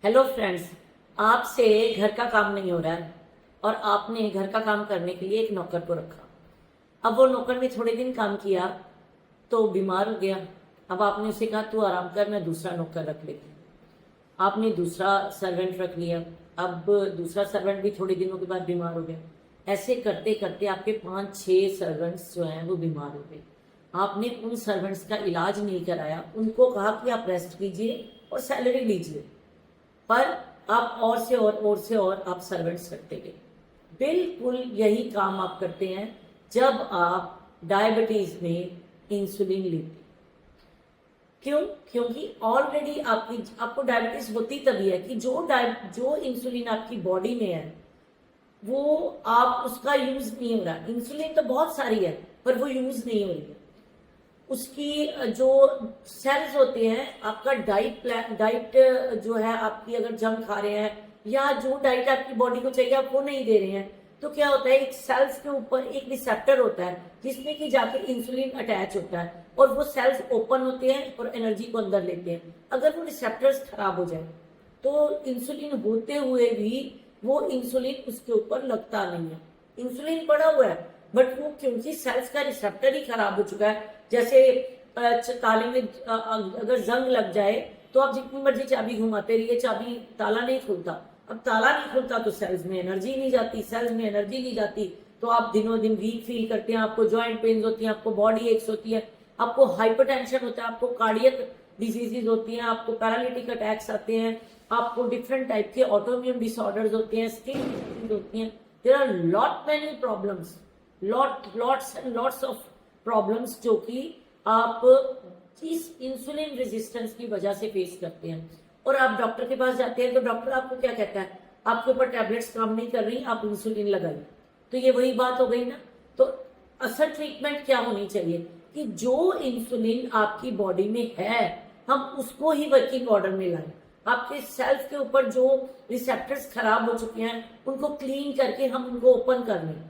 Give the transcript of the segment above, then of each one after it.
Hello friends, आपसे घर का काम नहीं हो रहा है और आपने घर का काम करने के लिए एक नौकर को रखा। अब वो नौकर ने थोड़े दिन काम किया तो बीमार हो गया। अब आपने उसे कहा तू आराम कर, मैं दूसरा नौकर रख लेती हूँ। आपने दूसरा सर्वेंट रख लिया। अब दूसरा सर्वेंट भी थोड़े दिनों के बाद बीमार हो गया। ऐसे करते करते आपके 5-6 सर्वेंट्स जो हैं वो बीमार हो गए। आपने उन सर्वेंट्स का इलाज नहीं कराया, उनको कहा कि आप रेस्ट कीजिए और सैलरी लीजिए, पर आप और आप सर्वेंट्स करते गए। बिल्कुल यही काम आप करते हैं जब आप डायबिटीज में इंसुलिन लेते। क्यों? क्योंकि ऑलरेडी आपको डायबिटीज होती तभी है कि जो इंसुलिन आपकी बॉडी में है वो आप उसका यूज नहीं हो रहा। इंसुलिन तो बहुत सारी है पर वो यूज नहीं हो रही है। उसकी जो सेल्स होते हैं, आपका डाइट जो है, आपकी अगर जंक खा रहे हैं या जो डाइट आपकी बॉडी को चाहिए आप वो नहीं दे रहे हैं, तो क्या होता है, एक सेल्स के ऊपर एक रिसेप्टर होता है जिसमें कि जाके इंसुलिन अटैच होता है और वो सेल्स ओपन होते हैं और एनर्जी को अंदर लेते हैं। अगर वो रिसेप्टर्स खराब हो जाए तो इंसुलिन होते हुए भी वो इंसुलिन उसके ऊपर लगता नहीं है। इंसुलिन पड़ा हुआ है बट वो क्योंकि सेल्स का रिसेप्टर ही खराब हो चुका है। जैसे ताले में अगर जंग लग जाए तो आप जितनी मर्जी चाबी घुमाते रहिए, चाबी ताला नहीं खुलता। अब ताला नहीं खुलता तो सेल्स में एनर्जी नहीं जाती, सेल्स में एनर्जी नहीं जाती तो आप दिनों दिन वीक फील करते हैं, आपको जॉइंट पेन्स होती हैं, आपको बॉडी एक्स होती है, आपको हाइपरटेंशन होता है, आपको कार्डियक डिजीजेज होती हैं, आपको पैरालिटिक अटैक्स आते हैं, आपको डिफरेंट टाइप के ऑटोइम्यून डिसऑर्डर्स होते हैं, स्किन डिजीज होती हैं। There are lot many problems, lots and lots of problems जो कि आप इस इंसुलिन रेजिस्टेंस की वजह से फेस करते हैं। और आप डॉक्टर के पास जाते हैं तो डॉक्टर आपको क्या कहता है, आपके ऊपर टैबलेट्स काम नहीं कर रही, आप इंसुलिन लगाइए। तो ये वही बात हो गई ना। तो असल ट्रीटमेंट क्या होनी चाहिए कि जो इंसुलिन आपकी बॉडी में है हम उसको ही वर्किंग ऑर्डर में लाएं। आपके सेल्फ के ऊपर जो रिसेप्टर्स खराब हो चुके हैं उनको क्लीन करके हम उनको ओपन कर लें,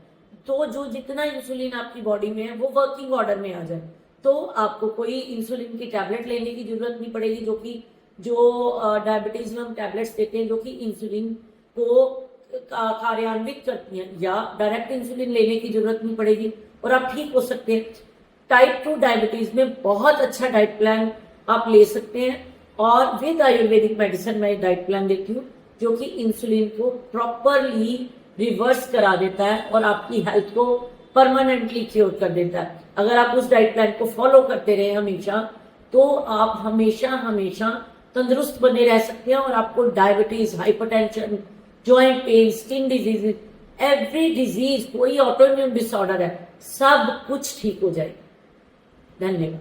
तो जो जितना इंसुलिन आपकी बॉडी में है वो वर्किंग ऑर्डर में आ जाए। तो आपको कोई इंसुलिन की टैबलेट लेने की जरूरत नहीं पड़ेगी, जो डायबिटीज में हम टैबलेट्स देते हैं जो कि इंसुलिन को कार्यान्वित करती हैं, या डायरेक्ट इंसुलिन लेने की जरूरत नहीं पड़ेगी और आप ठीक हो सकते हैं। टाइप 2 डायबिटीज में बहुत अच्छा डाइट प्लान आप ले सकते हैं और विद आयुर्वेदिक मेडिसिन मैं डाइट प्लान देती हूँ जो कि इंसुलिन को प्रॉपरली रिवर्स करा देता है और आपकी हेल्थ को परमानेंटली क्योर कर देता है। अगर आप उस डाइट प्लान को फॉलो करते रहे हमेशा तो आप हमेशा हमेशा तंदुरुस्त बने रह सकते हैं और आपको diabetes, hypertension, joint pain, skin disease, every disease, कोई ऑटोइम्यून डिसऑर्डर है, सब कुछ ठीक हो जाएगा। धन्यवाद।